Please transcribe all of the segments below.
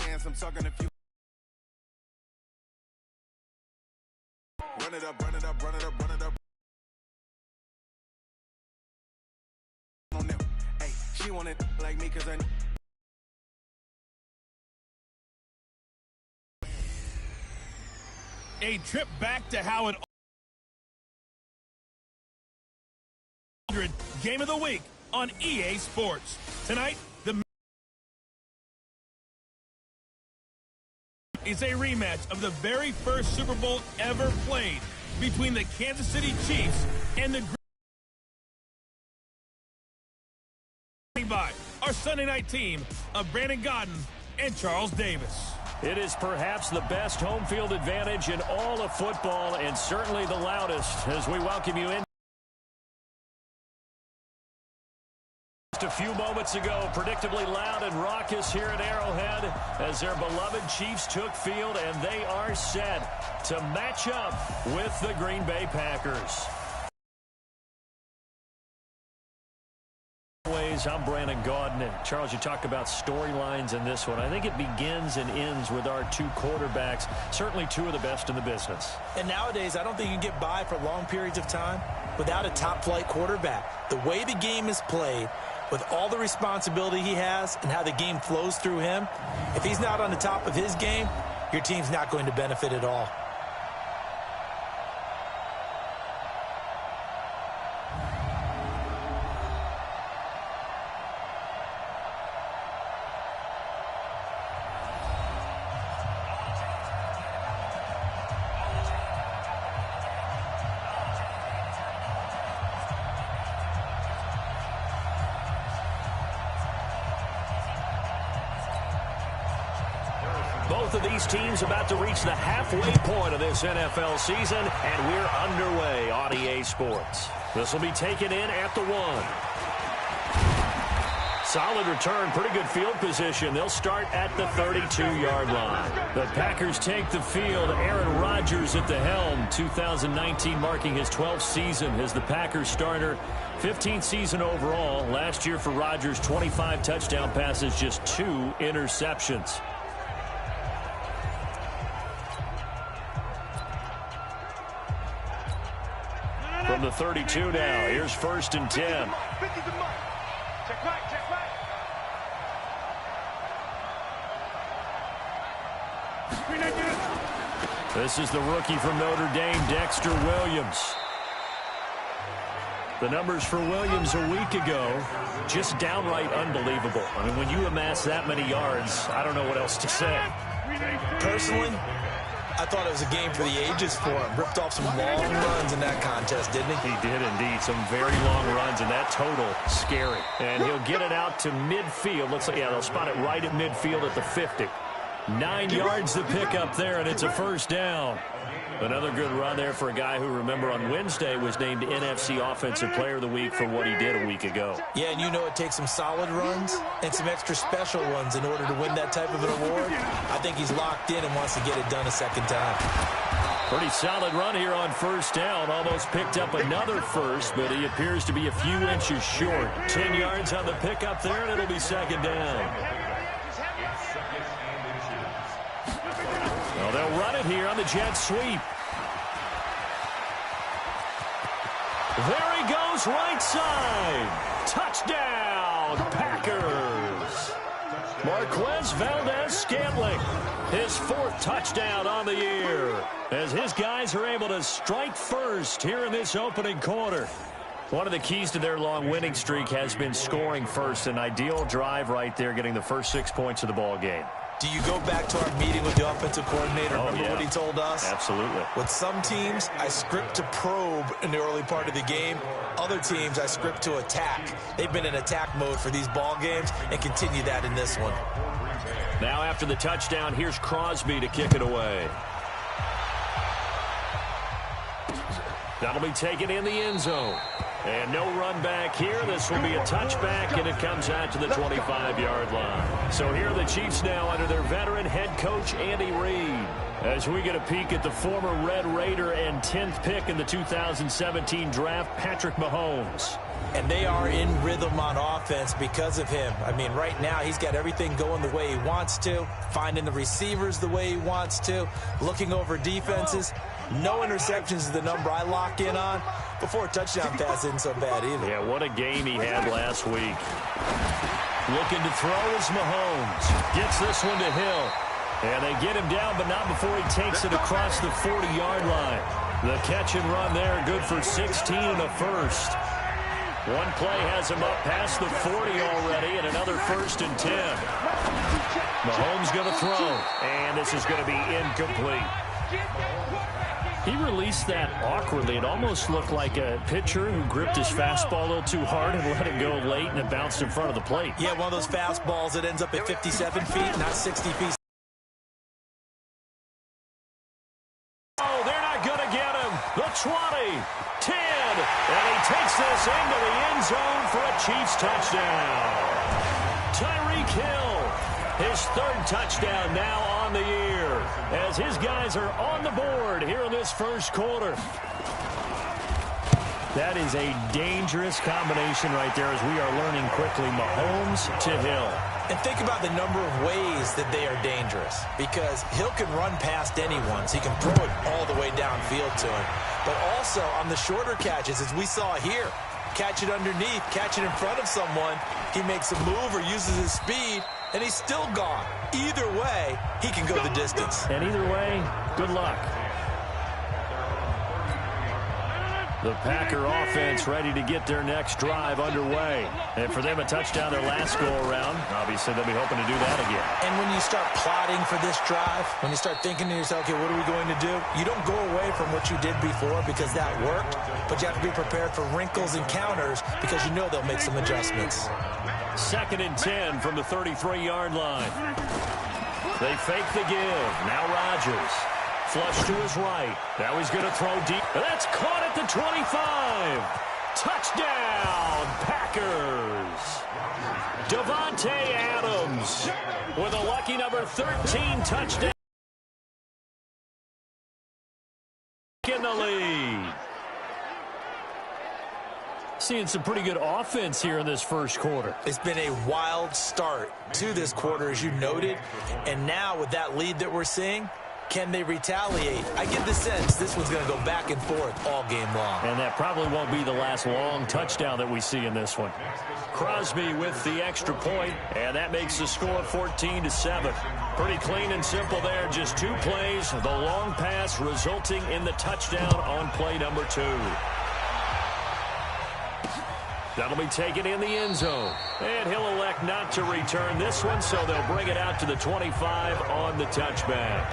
I'm talking a few. Run it up, run it up, run it up, run it up. On them. Hey, she wanted like me because I. A trip back to how it Game of the Week on EA Sports. Tonight, the is a rematch of the very first Super Bowl ever played between the Kansas City Chiefs and the by our Sunday night team of Brandon Gaudin and Charles Davis. It is perhaps the best home field advantage in all of football, and certainly the loudest as we welcome you in. Just a few moments ago, predictably loud and raucous here at Arrowhead as their beloved Chiefs took field, and they are set to match up with the Green Bay Packers. I'm Brandon Gaudin, and Charles, you talk about storylines in this one. I think it begins and ends with our two quarterbacks, certainly two of the best in the business. And nowadays, I don't think you can get by for long periods of time without a top-flight quarterback. The way the game is played, with all the responsibility he has and how the game flows through him, if he's not on the top of his game, your team's not going to benefit at all. Both of these teams about to reach the halfway point of this NFL season, and we're underway on EA Sports. This will be taken in at the 1. Solid return, pretty good field position. They'll start at the 32-yard line. The Packers take the field. Aaron Rodgers at the helm. 2019 marking his 12th season as the Packers starter. 15th season overall. Last year for Rodgers, 25 touchdown passes, just 2 interceptions. From the 32 now, here's 1st and 10. This is the rookie from Notre Dame, Dexter Williams. The numbers for Williams a week ago, just downright unbelievable. I mean, when you amass that many yards, I don't know what else to say. Personally, I thought it was a game for the ages for him. Ripped off some long runs in that contest, didn't he? He did indeed. Some very long runs, and that total, scary. And he'll get it out to midfield. Looks like, yeah, they'll spot it right at midfield at the 50. 9 yards to pick up there, and it's a 1st down. Another good run there for a guy who, remember, on Wednesday was named NFC Offensive Player of the Week for what he did a week ago. Yeah, and you know it takes some solid runs and some extra special ones in order to win that type of an award. I think he's locked in and wants to get it done a second time. Pretty solid run here on 1st down. Almost picked up another first, but he appears to be a few inches short. 10 yards on the pickup there, and it'll be 2nd down. Well, they'll run it here on the jet sweep. There he goes, right side. Touchdown, Packers. Marquez Valdez-Scantling, his 4th touchdown on the year, as his guys are able to strike first here in this opening quarter. One of the keys to their long winning streak has been scoring first. An ideal drive right there, getting the first 6 points of the ball game. Do you go back to our meeting with the offensive coordinator? Remember what he told us? Absolutely. With some teams, I script to probe in the early part of the game. Other teams, I script to attack. They've been in attack mode for these ball games and continue that in this one. Now after the touchdown, here's Crosby to kick it away. That'll be taken in the end zone. And no run back here. This will be a touchback, and it comes out to the 25-yard line. So here are the Chiefs now under their veteran head coach, Andy Reid. As we get a peek at the former Red Raider and 10th pick in the 2017 draft, Patrick Mahomes. And they are in rhythm on offense because of him. I mean, right now he's got everything going the way he wants to, finding the receivers the way he wants to, looking over defenses. No interceptions is the number I lock in on. Before a touchdown pass isn't so bad either. Yeah, what a game he had last week. Looking to throw is Mahomes. Gets this one to Hill. And they get him down, but not before he takes it across the 40-yard line. The catch and run there, good for 16 and a first. One play has him up past the 40 already, and another 1st and 10. Mahomes going to throw, and this is going to be incomplete. He released that awkwardly. It almost looked like a pitcher who gripped his fastball a little too hard and let it go late, and it bounced in front of the plate. Yeah, one of those fastballs that ends up at 57 feet, not 60 feet. Oh, they're not going to get him. The 20, 10, and he takes this into the end zone for a Chiefs touchdown. Tyreek Hill, his 3rd touchdown now on the year, as his guys are on the board here in this first quarter. That is a dangerous combination right there, as we are learning quickly. Mahomes to Hill. And think about the number of ways that they are dangerous, because Hill can run past anyone, so he can throw it all the way downfield to him. But also on the shorter catches, as we saw here, catch it underneath, catch it in front of someone, he makes a move or uses his speed, and he's still gone. Either way, he can go the distance. And either way, good luck. The Packer offense ready to get their next drive underway. And for them, a touchdown their last go-around. Obviously, they'll be hoping to do that again. And when you start plotting for this drive, when you start thinking to yourself, okay, what are we going to do? You don't go away from what you did before because that worked, but you have to be prepared for wrinkles and counters because you know they'll make some adjustments. 2nd and 10 from the 33-yard line. They fake the give. Now Rodgers. Flush to his right. Now he's going to throw deep. That's caught at the 25. Touchdown, Packers. Devontae Adams with a lucky number 13 touchdown in the lead. Seeing some pretty good offense here in this first quarter. It's been a wild start to this quarter, as you noted. And now with that lead that we're seeing, can they retaliate? I get the sense this one's going to go back and forth all game long. And that probably won't be the last long touchdown that we see in this one. Crosby with the extra point, and that makes the score 14-7. Pretty clean and simple there. Just 2 plays. The long pass resulting in the touchdown on play number 2. That'll be taken in the end zone. And he'll elect not to return this one, so they'll bring it out to the 25 on the touchback.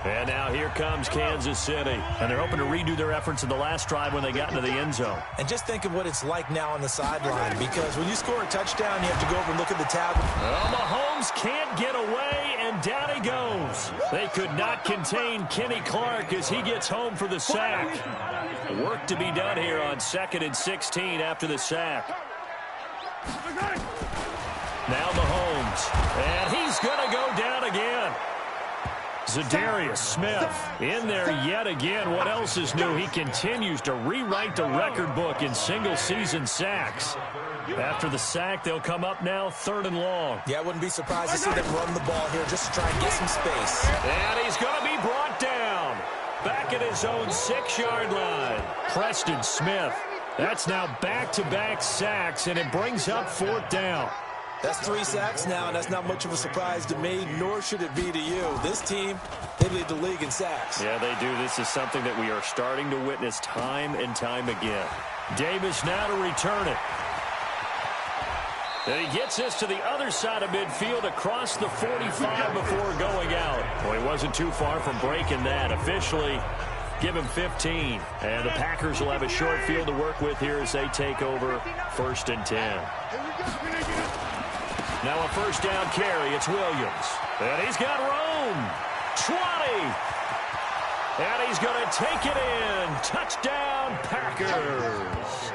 And now here comes Kansas City. And they're hoping to redo their efforts in the last drive when they got into the end zone. And just think of what it's like now on the sideline, because when you score a touchdown, you have to go over and look at the tablet. Well, Mahomes can't get away, and down he goes. They could not contain Kenny Clark as he gets home for the sack. Work to be done here on 2nd and 16 after the sack. Now Mahomes, and he's going to go down again. Zadarius Smith in there yet again. What else is new? He continues to rewrite the record book in single-season sacks. After the sack, they'll come up now 3rd and long. Yeah, I wouldn't be surprised to see them run the ball here just to try and get some space. And he's going to be brought down. Back at his own 6-yard line. Preston Smith. That's now back-to-back sacks, and it brings up 4th down. That's 3 sacks now, and that's not much of a surprise to me, nor should it be to you. This team, they lead the league in sacks. Yeah, they do. This is something that we are starting to witness time and time again. Davis now to return it. And he gets this to the other side of midfield across the 45 before going out. Well, he wasn't too far from breaking that. Officially, give him 15. And the Packers will have a short field to work with here as they take over 1st and 10. Now a 1st down carry. It's Williams. And he's got room. 20. And he's going to take it in. Touchdown, Packers.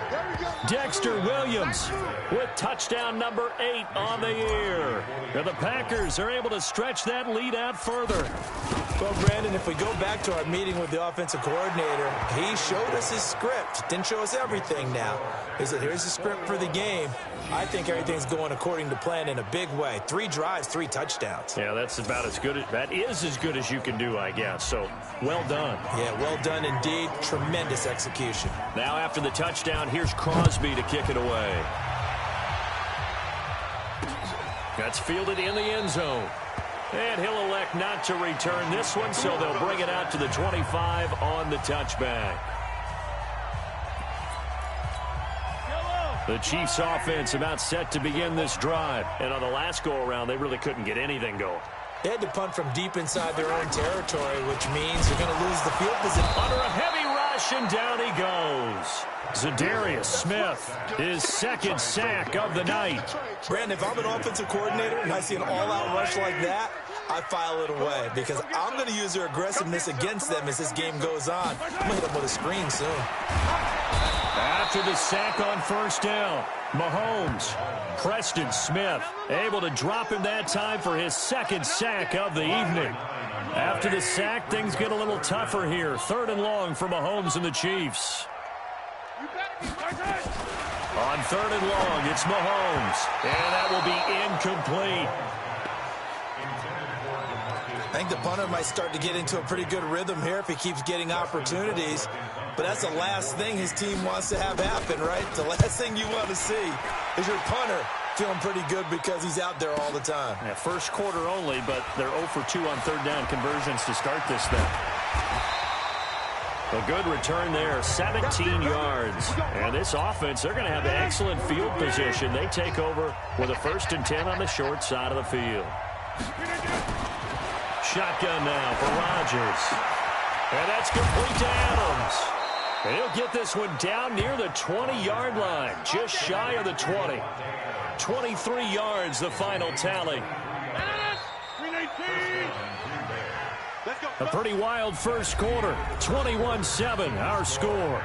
Dexter Williams with touchdown number 8 on the year. And the Packers are able to stretch that lead out further. Well, Brandon, if we go back to our meeting with the offensive coordinator, he showed us his script. Didn't show us everything now. He said, here's the script for the game. I think everything's going according to plan in a big way. 3 drives, 3 touchdowns. Yeah, that's about as good. That is as good as you can do, I guess. So, well done. Yeah, well done indeed. Tremendous execution. Now after the touchdown, here's Crosby to kick it away. That's fielded in the end zone. And he'll elect not to return this one, so they'll bring it out to the 25 on the touchback. The Chiefs offense about set to begin this drive. And on the last go-around, they really couldn't get anything going. They had to punt from deep inside their own territory, which means they're going to lose the field position. Under a heavy rush, and down he goes. Zadarius Smith, his second sack of the night. Brandon, if I'm an offensive coordinator and I see an all-out rush like that, I file it away because I'm going to use their aggressiveness against them as this game goes on. I'm going to hit them with a screen soon. After the sack on first down, Mahomes, Preston Smith, able to drop him that time for his second sack of the evening. After the sack, things get a little tougher here. 3rd and long for Mahomes and the Chiefs. On 3rd and long, it's Mahomes, and that will be incomplete. I think the punter might start to get into a pretty good rhythm here if he keeps getting opportunities. But that's the last thing his team wants to have happen, right? The last thing you want to see is your punter feeling pretty good because he's out there all the time. Yeah, first quarter only, but they're 0 for 2 on 3rd down conversions to start this thing. A good return there, 17 yards. And this offense, they're going to have excellent field position. They take over with a 1st and 10 on the short side of the field. Shotgun now for Rodgers. And that's complete to Adams. And he'll get this one down near the 20-yard line, just shy of the 20. 23 yards, the final tally. A pretty wild first quarter. 21-7, our score.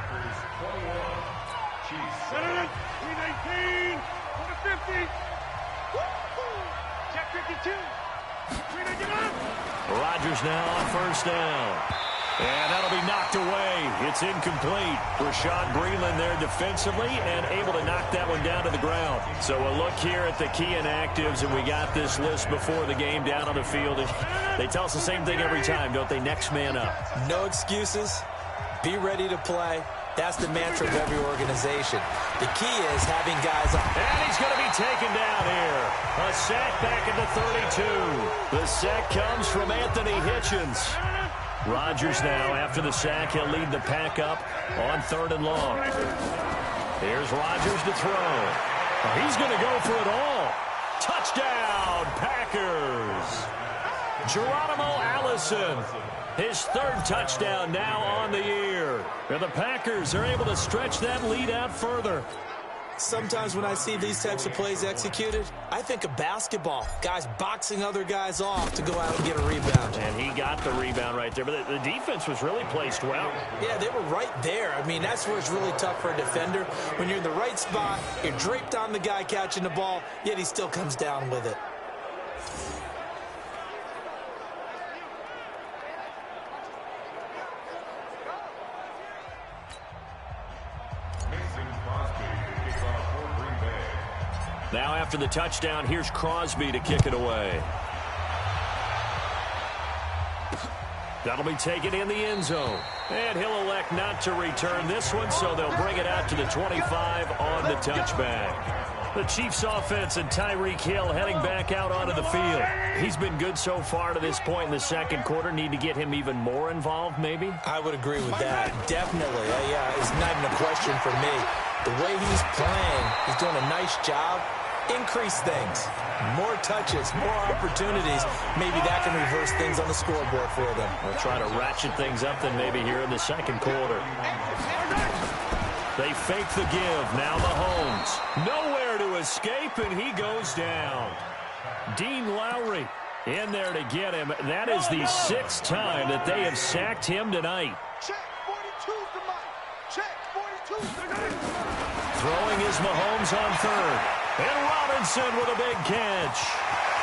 Rodgers now on first down. And that'll be knocked away. It's incomplete. Rashad Breeland there defensively and able to knock that one down to the ground. So a look here at the key inactives, and we got this list before the game down on the field. They tell us the same thing every time, don't they? Next man up. No excuses. Be ready to play. That's the mantra of every organization. The key is having guys up. And he's going to be taken down here. A sack back at the 32. The sack comes from Anthony Hitchens. Rodgers now, after the sack, he'll lead the pack up on 3rd and long. Here's Rodgers to throw. He's going to go for it all. Touchdown, Packers. Geronimo Allison, his 3rd touchdown now on the year. And the Packers are able to stretch that lead out further. Sometimes when I see these types of plays executed, I think of basketball. Guys boxing other guys off to go out and get a rebound. And he got the rebound right there. But the defense was really placed well. Yeah, they were right there. I mean, that's where it's really tough for a defender. When you're in the right spot, you're draped on the guy catching the ball, yet he still comes down with it. Now after the touchdown, here's Crosby to kick it away. That'll be taken in the end zone. And he'll elect not to return this one, so they'll bring it out to the 25 on the touchback. The Chiefs offense and Tyreek Hill heading back out onto the field. He's been good so far to this point in the second quarter. Need to get him even more involved, maybe? I would agree with that. Definitely. Yeah, it's not even a question for me. The way he's playing, he's doing a nice job. Increase things. More touches, more opportunities. Maybe that can reverse things on the scoreboard for them. They'll try to ratchet things up then maybe here in the second quarter. They fake the give. Now Mahomes. Nowhere to escape, and he goes down. Dean Lowry In there to get him. That is the 6th time that they have sacked him tonight. Check 42's the mic. Check 42's the mic. Throwing is Mahomes on 3rd. And Robinson with a big catch.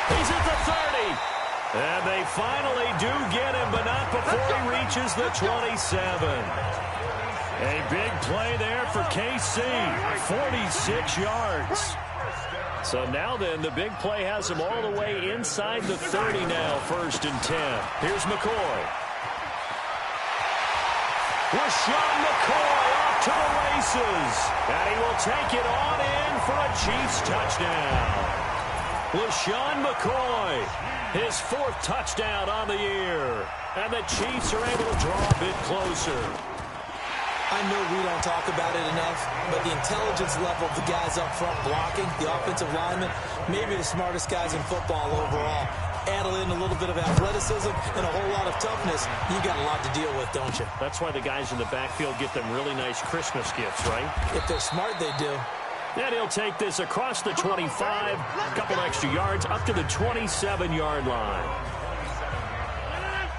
He's at the 30. And they finally do get him, but not before he reaches the 27. A big play there for KC. 46 yards. So now then, the big play has him all the way inside the 30 now, 1st and 10. Here's McCoy. LaShawn McCoy off to the races. And he will take it on in for a Chiefs touchdown. LaShawn McCoy, his 4th touchdown on the year. And the Chiefs are able to draw a bit closer. I know we don't talk about it enough, but the intelligence level of the guys up front blocking, the offensive linemen, maybe the smartest guys in football overall. Add in a little bit of athleticism and a whole lot of toughness, you got a lot to deal with, don't you? That's why the guys in the backfield get them really nice Christmas gifts, right? If they're smart, they do. And he'll take this across the 25, a couple extra yards, up to the 27-yard line.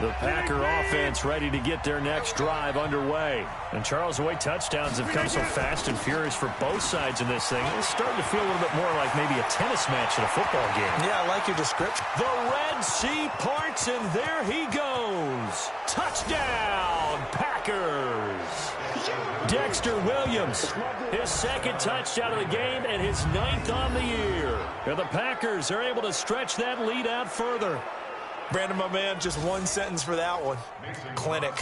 The Packer offense ready to get their next drive underway. And Charles, the way touchdowns have come so fast and furious for both sides in this thing, it's starting to feel a little bit more like maybe a tennis match in a football game. Yeah, I like your description. The Red Sea parts, and there he goes. Touchdown, Packers. Dexter Williams, his 2nd touchdown of the game and his 9th on the year. And the Packers are able to stretch that lead out further. Brandon, my man, just one sentence for that one. Clinic.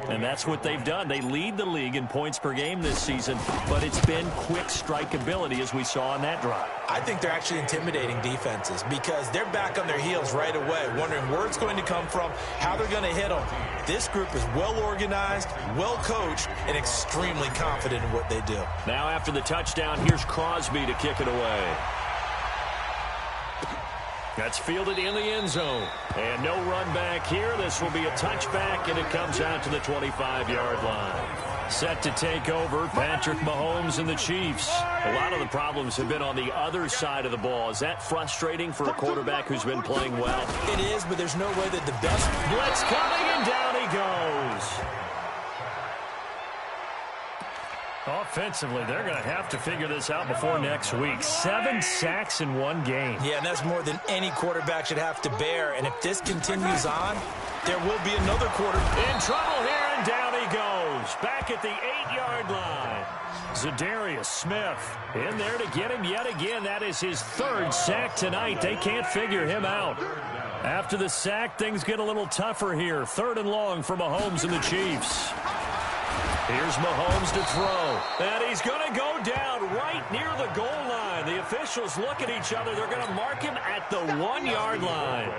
And that's what they've done. They lead the league in points per game this season, but it's been quick strike ability as we saw on that drive. I think they're actually intimidating defenses because they're back on their heels right away, wondering where it's going to come from, how they're going to hit them. This group is well organized, well coached, and extremely confident in what they do. Now after the touchdown, here's Crosby to kick it away. That's fielded in the end zone. And no run back here. This will be a touchback, and it comes out to the 25-yard line. Set to take over, Patrick Mahomes and the Chiefs. A lot of the problems have been on the other side of the ball. Is that frustrating for a quarterback who's been playing well? It is, but there's no way that the best... Blitz coming, and down he goes. Offensively, they're going to have to figure this out before next week. 7 sacks in one game. Yeah, and that's more than any quarterback should have to bear. And if this continues on, there will be another quarter. In trouble here, and down he goes. Back at the 8-yard line. Zadarius Smith in there to get him yet again. That is his 3rd sack tonight. They can't figure him out. After the sack, things get a little tougher here. 3rd and long for Mahomes and the Chiefs. Here's Mahomes to throw. And he's going to go down right near the goal line. The officials look at each other. They're going to mark him at the 1-yard line.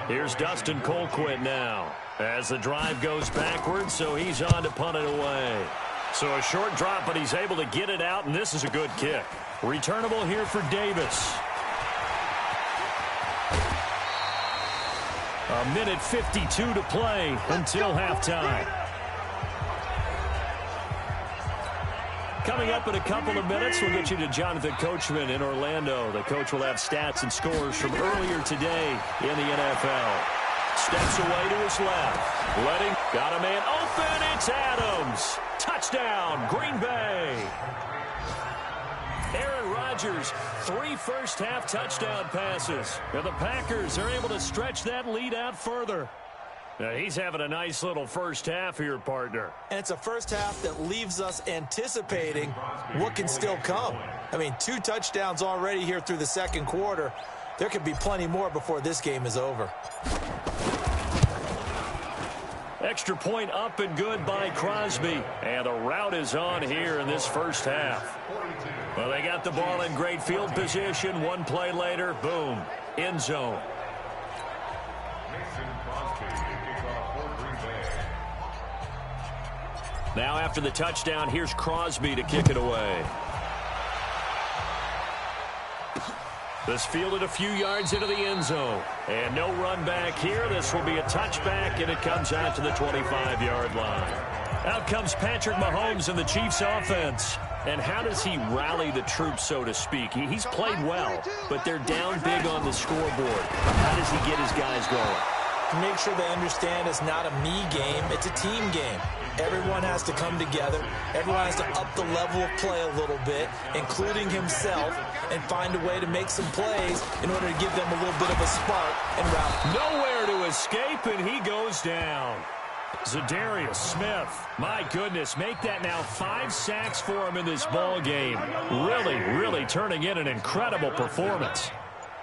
Here's Dustin Colquitt now as the drive goes backwards, so he's on to punt it away. So a short drop, but he's able to get it out, and this is a good kick. Returnable here for Davis. A minute 52 to play until halftime. Coming up in a couple of minutes, we'll get you to Jonathan Coachman in Orlando. The coach will have stats and scores from earlier today in the NFL. Steps away to his left. Got a man open. It's Adams. Touchdown, Green Bay. Aaron Rodgers, 3 first-half touchdown passes. And the Packers are able to stretch that lead out further. He's having a nice little first half here, partner. And it's a first half that leaves us anticipating what can still come. I mean, 2 touchdowns already here through the second quarter. There could be plenty more before this game is over. Extra point up and good by Crosby. And the route is on here in this first half. Well, they got the ball in great field position. 1 play later, boom, end zone. Now after the touchdown, here's Crosby to kick it away. This fielded a few yards into the end zone. And no run back here. This will be a touchback, and it comes out to the 25-yard line. Out comes Patrick Mahomes and the Chiefs offense. And how does he rally the troops, so to speak? He's played well, but they're down big on the scoreboard. How does he get his guys going? To make sure they understand it's not a me game, it's a team game. Everyone has to come together. Everyone has to up the level of play a little bit, including himself, and find a way to make some plays in order to give them a little bit of a spark and rally. Nowhere to escape, and he goes down. Zadarius Smith, my goodness, make that now 5 sacks for him in this ball game. Really turning in an incredible performance.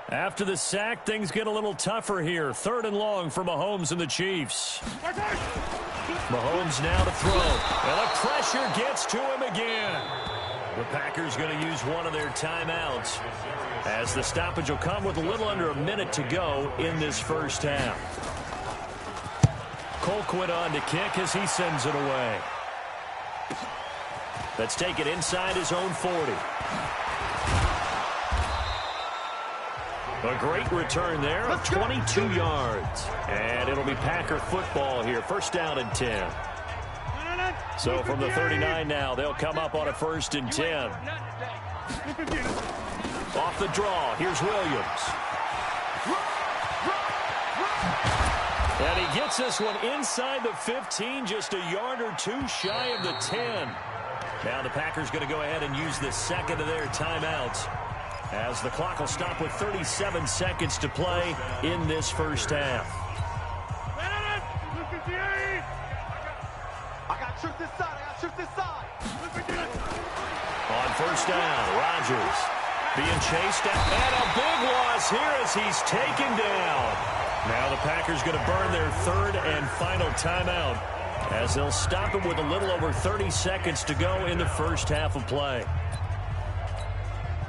After the sack, things get a little tougher here. 3rd and long for Mahomes and the Chiefs. Mahomes now to throw. And the pressure gets to him again. The Packers going to use one of their timeouts, as the stoppage will come with a little under a minute to go in this first half. Colquitt on to kick as he sends it away. Let's take it inside his own 40. A great return there of 22 yards. And it'll be Packer football here. 1st down and 10. So from the 39 now, they'll come up on a 1st and 10. Off the draw, here's Williams. And he gets this one inside the 15, just a yard or two shy of the 10. Now the Packers going to go ahead and use the second of their timeouts, as the clock will stop with 37 seconds to play in this first half. On 1st down, Rodgers being chased out, and a big loss here as he's taken down. Now the Packers going to burn their 3rd and final timeout, as they'll stop him with a little over 30 seconds to go in the first half of play.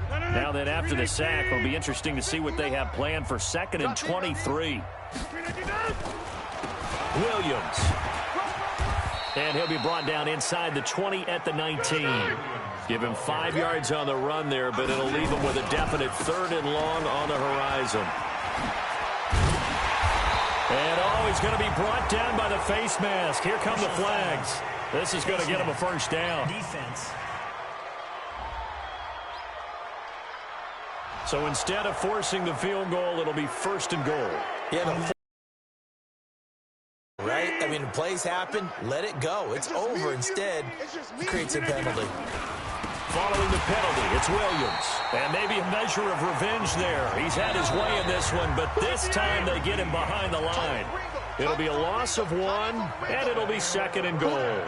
Now then, after the sack, it'll be interesting to see what they have planned for 2nd and 23. Williams. And he'll be brought down inside the 20 at the 19. Give him 5 yards on the run there, but it'll leave him with a definite 3rd and long on the horizon. And he's going to be brought down by the face mask. Here come the flags. This is going to get him a 1st down. Defense. So instead of forcing the field goal, it'll be 1st and goal. Yeah, right? I mean, plays happen, let it go. It's over. Instead, he creates a penalty. Following the penalty, it's Williams. And maybe a measure of revenge there. He's had his way in this one, but this time they get him behind the line. It'll be a loss of 1, and it'll be 2nd and goal.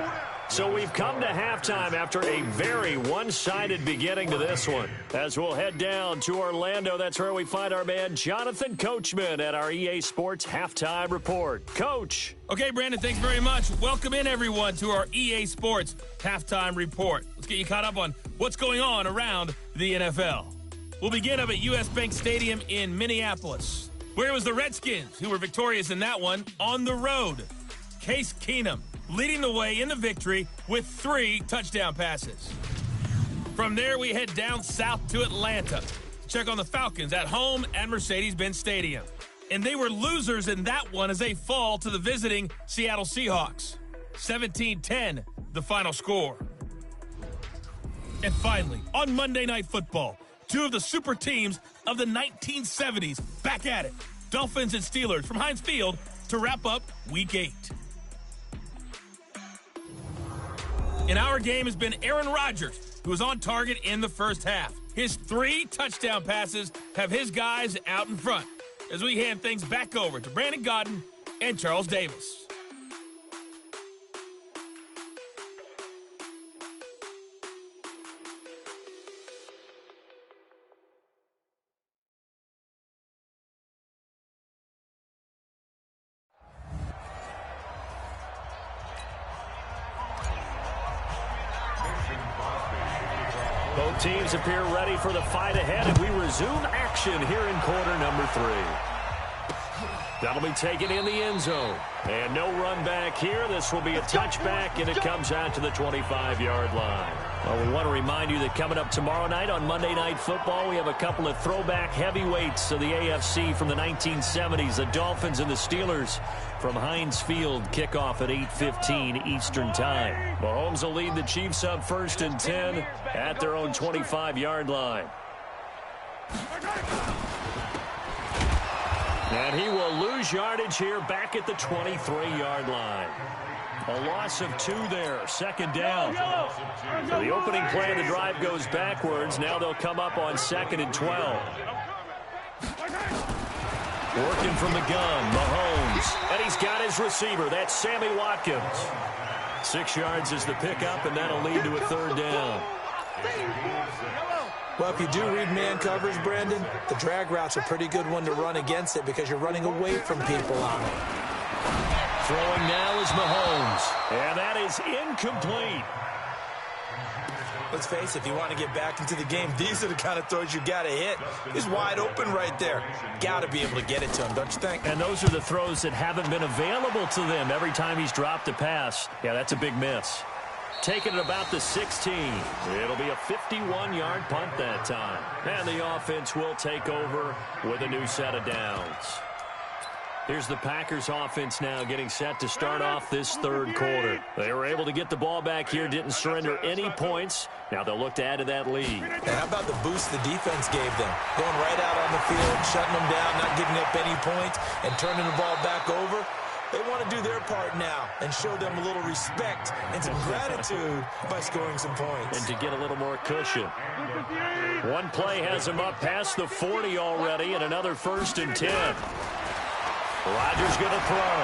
So we've come to halftime after a very one-sided beginning to this one. As we'll head down to Orlando, that's where we find our man Jonathan Coachman at our EA Sports Halftime Report. Coach. Okay, Brandon, thanks very much. Welcome in, everyone, to our EA Sports Halftime Report. Let's get you caught up on what's going on around the NFL. We'll begin up at U.S. Bank Stadium in Minneapolis, where it was the Redskins who were victorious in that one on the road. Case Keenum leading the way in the victory with 3 touchdown passes. From there, we head down south to Atlanta. Check on the Falcons at home at Mercedes-Benz Stadium. And they were losers in that one as they fall to the visiting Seattle Seahawks. 17-10, the final score. And finally, on Monday Night Football, 2 of the super teams of the 1970s back at it. Dolphins and Steelers from Heinz Field to wrap up Week 8. In our game has been Aaron Rodgers, who was on target in the first half. His 3 touchdown passes have his guys out in front as we hand things back over to Brandon Godden and Charles Davis. Both teams appear ready for the fight ahead, and we resume action here in quarter number 3. That'll be taken in the end zone. And no run back here. This will be a touchback, and it comes out to the 25-yard line. Well, we want to remind you that coming up tomorrow night on Monday Night Football, we have a couple of throwback heavyweights of the AFC from the 1970s, the Dolphins and the Steelers from Heinz Field. Kickoff at 8:15 Eastern Time. Mahomes will lead the Chiefs up 1st and 10 at their own 25-yard line. And he will lose yardage here back at the 23-yard line. A loss of 2 there, 2nd down. So the opening play of the drive goes backwards. Now they'll come up on 2nd and 12. Working from the gun, Mahomes. And he's got his receiver. That's Sammy Watkins. 6 yards is the pickup, and that'll lead to a 3rd down. Well, if you do read man coverage, Brandon, the drag route's a pretty good one to run against it because you're running away from people on it. Throwing now is Mahomes. And that is incomplete. Let's face it, if you want to get back into the game, these are the kind of throws you got to hit. He's wide open right there. Got to be able to get it to him, don't you think? And those are the throws that haven't been available to them every time he's dropped a pass. Yeah, that's a big miss. Taking it about the 16. It'll be a 51-yard punt that time. And the offense will take over with a new set of downs. Here's the Packers offense now getting set to start off this 3rd quarter. They were able to get the ball back here, didn't surrender any points. Now they'll look to add to that lead. And how about the boost the defense gave them? Going right out on the field, shutting them down, not giving up any points, and turning the ball back over. They want to do their part now and show them a little respect and some gratitude by scoring some points. And to get a little more cushion. One play has them up past the 40 already, and another 1st and 10. Rodgers going to throw.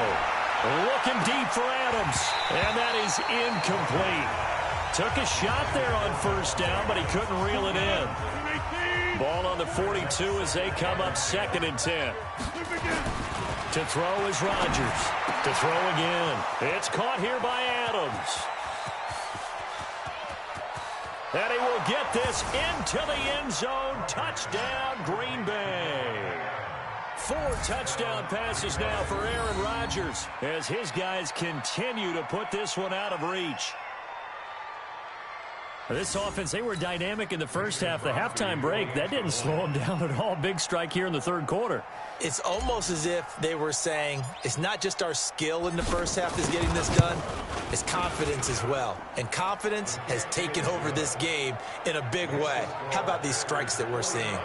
Looking deep for Adams. And that is incomplete. Took a shot there on 1st down, but he couldn't reel it in. Ball on the 42 as they come up 2nd and 10. To throw is Rodgers. To throw again. It's caught here by Adams. And he will get this into the end zone. Touchdown, Green Bay. 4 touchdown passes now for Aaron Rodgers as his guys continue to put this one out of reach. This offense, they were dynamic in the first half. The halftime break, that didn't slow them down at all. Big strike here in the 3rd quarter. It's almost as if they were saying, it's not just our skill in the first half that's getting this done, it's confidence as well. And confidence has taken over this game in a big way. How about these strikes that we're seeing?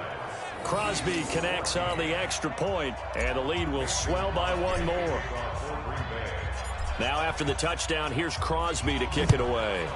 Crosby connects on the extra point, and the lead will swell by 1 more. Now after the touchdown, here's Crosby to kick it away.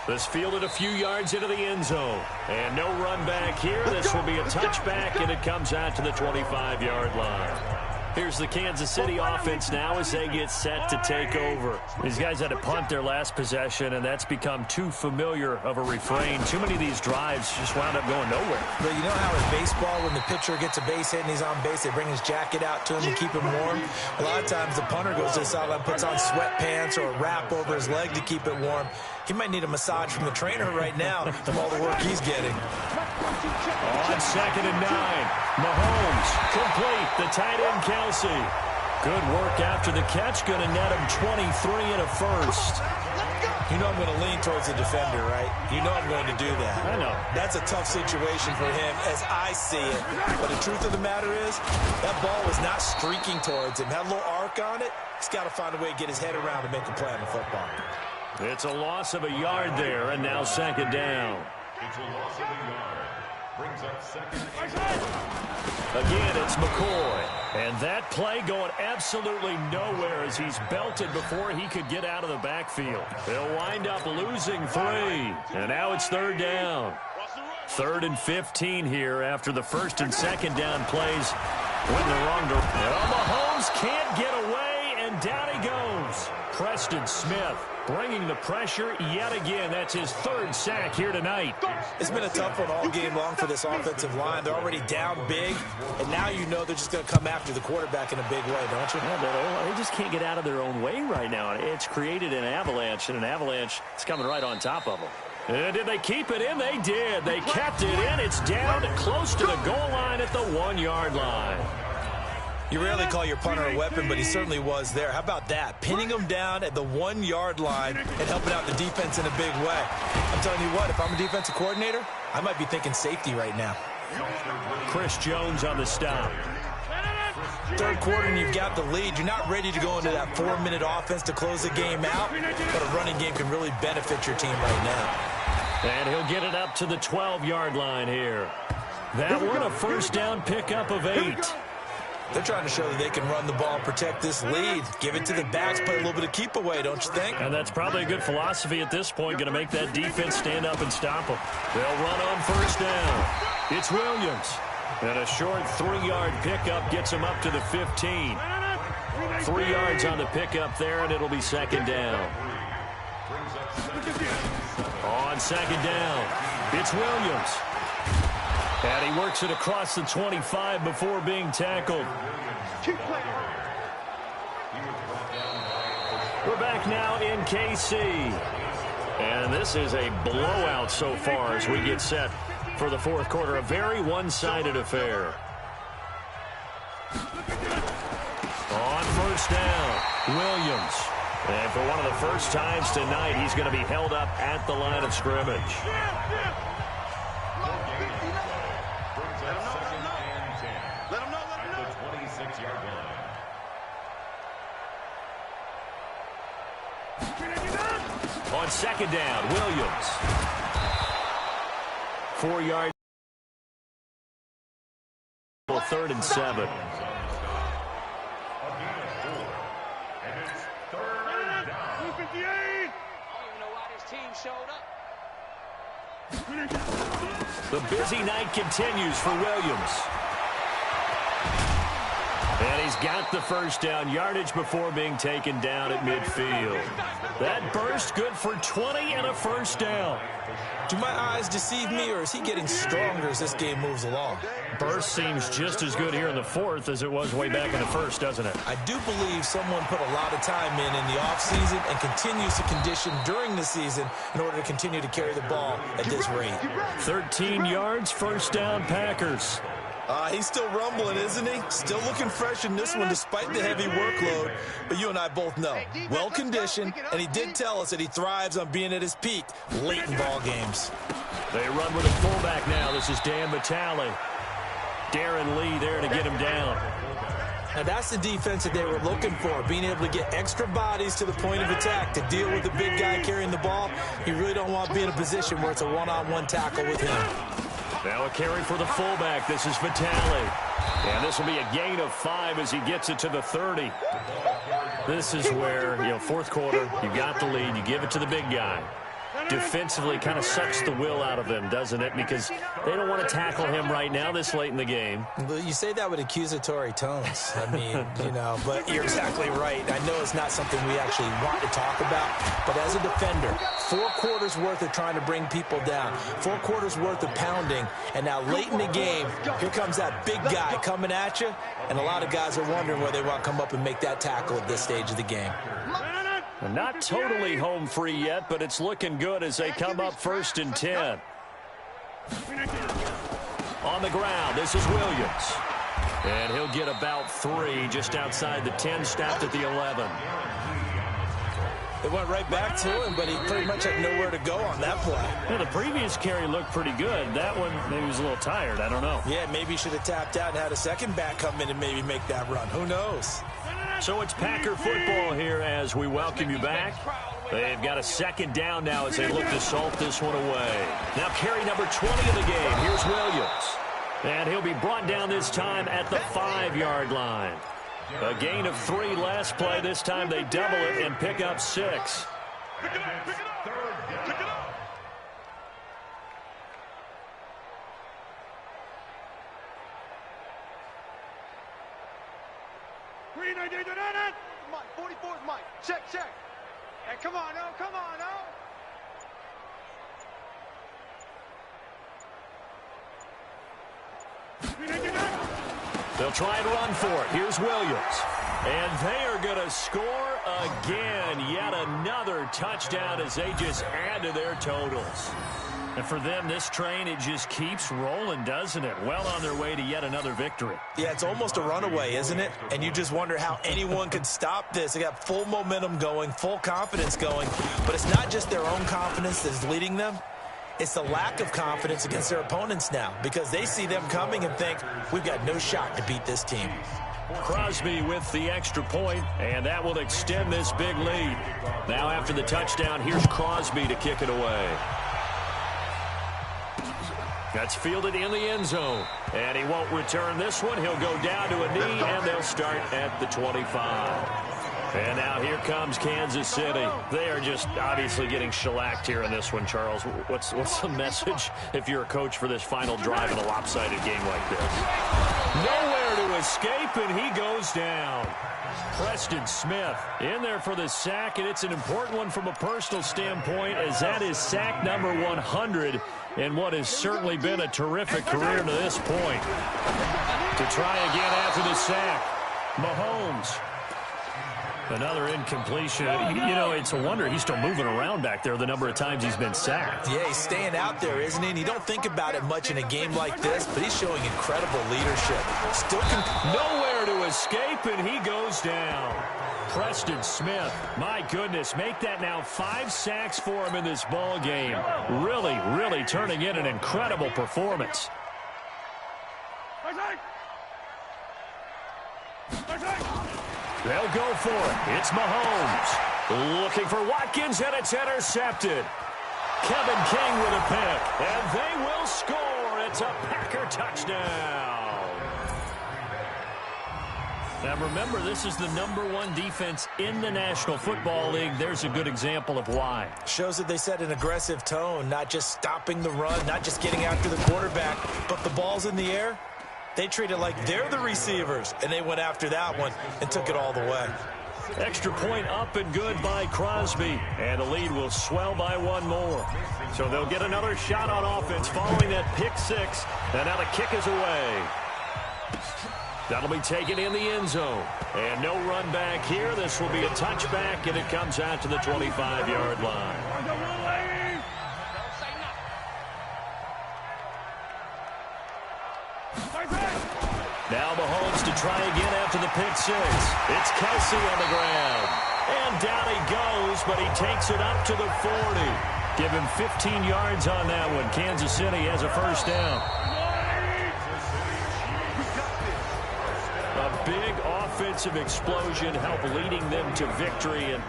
This fielded a few yards into the end zone. And no run back here. This will be a touchback, and it comes out to the 25-yard line. Here's the Kansas City offense now as they get set to take over. These guys had to punt their last possession, and that's become too familiar of a refrain. Too many of these drives just wound up going nowhere. But you know how in baseball, when the pitcher gets a base hit and he's on base, they bring his jacket out to him and keep him warm? A lot of times the punter goes to the sideline, puts on sweatpants or a wrap over his leg to keep it warm. He might need a massage from the trainer right now from all the work he's getting. On 2nd and 9, Mahomes complete. The tight end, Kelsey. Good work after the catch. Going to net him 23 and a 1st. You know I'm going to lean towards the defender, right? You know I'm going to do that. I know. That's a tough situation for him as I see it. But the truth of the matter is, that ball was not streaking towards him. Had a little arc on it. He's got to find a way to get his head around to make a play on the football. It's a loss of a yard there, and now 2nd down. It's a loss of a yard. Brings up 2nd. Again, it's McCoy. And that play going absolutely nowhere as he's belted before he could get out of the backfield. They'll wind up losing 3. And now it's 3rd down. 3rd and 15 here after the 1st and 2nd down plays went in the wrong direction. Mahomes can't get away, and down he goes. Preston Smith bringing the pressure yet again. That's his 3rd sack here tonight. It's been a tough one all game long for this offensive line. They're already down big, and now you know they're just going to come after the quarterback in a big way, don't you? Yeah, they just can't get out of their own way right now. It's created an avalanche, and an avalanche is coming right on top of them. And did they keep it in? They did. They kept it in. It's down close to the goal line at the 1-yard line. You rarely call your punter a weapon, but he certainly was there. How about that? Pinning him down at the 1-yard line and helping out the defense in a big way. I'm telling you what, if I'm a defensive coordinator, I might be thinking safety right now. Chris Jones on the stop. Third quarter and you've got the lead. You're not ready to go into that 4-minute offense to close the game out, but a running game can really benefit your team right now. And he'll get it up to the 12-yard line here. That one, a first down pickup of 8. They're trying to show that they can run the ball and protect this lead. Give it to the backs, play a little bit of keep away, don't you think? And that's probably a good philosophy at this point, going to make that defense stand up and stop them. They'll run on first down. It's Williams. And a short 3-yard pickup gets him up to the 15. 3 yards on the pickup there, and it'll be second down. On second down, it's Williams. And he works it across the 25 before being tackled. We're back now in KC. And this is a blowout so far as we get set for the fourth quarter. A very one-sided affair. On first down, Williams. And for one of the first times tonight, he's going to be held up at the line of scrimmage. On second down, Williams. 4 yards. 3rd and 7. The busy night continues for Williams. And he's got the first down, yardage before being taken down at midfield. That burst good for 20 and a first down. Do my eyes deceive me, or is he getting stronger as this game moves along? Burst seems just as good here in the fourth as it was way back in the first, doesn't it? I do believe someone put a lot of time in the offseason and continues to condition during the season in order to continue to carry the ball at this rate. 13 yards, first down, Packers. He's still rumbling, isn't he? Still looking fresh in this one despite the heavy workload. But you and I both know, well-conditioned, and he did tell us that he thrives on being at his peak late in ball games. They run with a fullback now. This is Dan Vitale. Darren Lee there to get him down. Now that's the defense that they were looking for, being able to get extra bodies to the point of attack to deal with the big guy carrying the ball. You really don't want to be in a position where it's a one-on-one tackle with him. Now a carry for the fullback. This is Vitale. And this will be a gain of 5 as he gets it to the 30. This is where, fourth quarter, you got the lead. You give it to the big guy. Defensively kind of sucks the will out of them, doesn't it? Because they don't want to tackle him right now this late in the game. But you say that with accusatory tones. I mean, but you're exactly right. I know it's not something we actually want to talk about, but as a defender, 4 quarters worth of trying to bring people down, 4 quarters worth of pounding, and now late in the game, here comes that big guy coming at you, and a lot of guys are wondering whether they want to come up and make that tackle at this stage of the game. Not totally home free yet, but it's looking good as they come up 1st and 10. On the ground, this is Williams. And he'll get about 3 just outside the 10, stopped at the 11. It went right back to him, but he pretty much had nowhere to go on that play. Yeah, the previous carry looked pretty good. That one, maybe he was a little tired. I don't know. Yeah, maybe he should have tapped out and had a second back come in and maybe make that run. Who knows? So it's Packer football here as we welcome you back. They've got a second down now as they look to salt this one away. Now carry number 20 of the game. Here's Williams. And he'll be brought down this time at the 5-yard line. A gain of 3 last play. This time they double it and pick up 6. Pick it up, pick it up. Pick it up. Green ID to that. Mike, 44 is Mike. Check. Hey, come on, no. They'll try and run for it. Here's Williams. And they are going to score again. Yet another touchdown as they just add to their totals. And for them, this train, it just keeps rolling, doesn't it? Well on their way to yet another victory. Yeah, it's almost a runaway, isn't it? And you just wonder how anyone could stop this. They got full momentum going, full confidence going. But it's not just their own confidence that's leading them. It's the lack of confidence against their opponents now because they see them coming and think, we've got no shot to beat this team. Crosby with the extra point, and that will extend this big lead. Now after the touchdown, here's Crosby to kick it away. That's fielded in the end zone, and he won't return this one. He'll go down to a knee, and they'll start at the 25. And now here comes Kansas City. They are just obviously getting shellacked here in this one, Charles. What's the message if you're a coach for this final drive in a lopsided game like this? Nowhere to escape, and he goes down. Preston Smith in there for the sack, and it's an important one from a personal standpoint as that is sack number 100 in what has certainly been a terrific career to this point. To try again after the sack, Mahomes. Another incompletion. You know, it's a wonder he's still moving around back there the number of times he's been sacked. Yeah, he's staying out there, isn't he? And you don't think about it much in a game like this, but he's showing incredible leadership. Still nowhere to escape, and he goes down. Preston Smith, my goodness, make that now 5 sacks for him in this ball game. Really, really turning in an incredible performance. They'll go for it. It's Mahomes. Looking for Watkins, and it's intercepted. Kevin King with a pick, and they will score. It's a Packer touchdown. Now remember, this is the #1 defense in the National Football League. There's a good example of why. Shows that they set an aggressive tone, not just stopping the run, not just getting after the quarterback, but the ball's in the air. They treat it like they're the receivers, and they went after that one and took it all the way. Extra point up and good by Crosby, and the lead will swell by 1 more. So they'll get another shot on offense following that pick 6, and now the kick is away. That'll be taken in the end zone. And no run back here. This will be a touchback, and it comes out to the 25-yard line. Now Mahomes to try again after the pick 6. It's Kelsey on the ground. And down he goes, but he takes it up to the 40. Give him 15 yards on that one. Kansas City has a first down. A big offensive explosion helped leading them to victory. And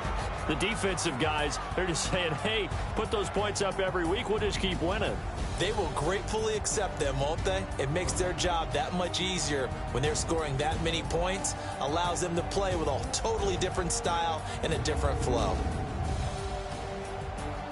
the defensive guys, they're just saying, hey, put those points up every week. We'll just keep winning. They will gratefully accept them, won't they? It makes their job that much easier when they're scoring that many points. Allows them to play with a totally different style and a different flow.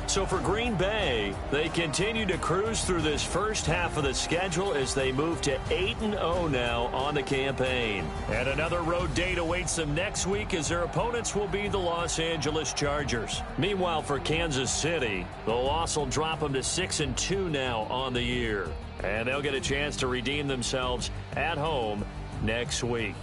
So for Green Bay, they continue to cruise through this first half of the schedule as they move to 8-0 now on the campaign. And another road date awaits them next week as their opponents will be the Los Angeles Chargers. Meanwhile, for Kansas City, the loss will drop them to 6-2 now on the year. And they'll get a chance to redeem themselves at home next week.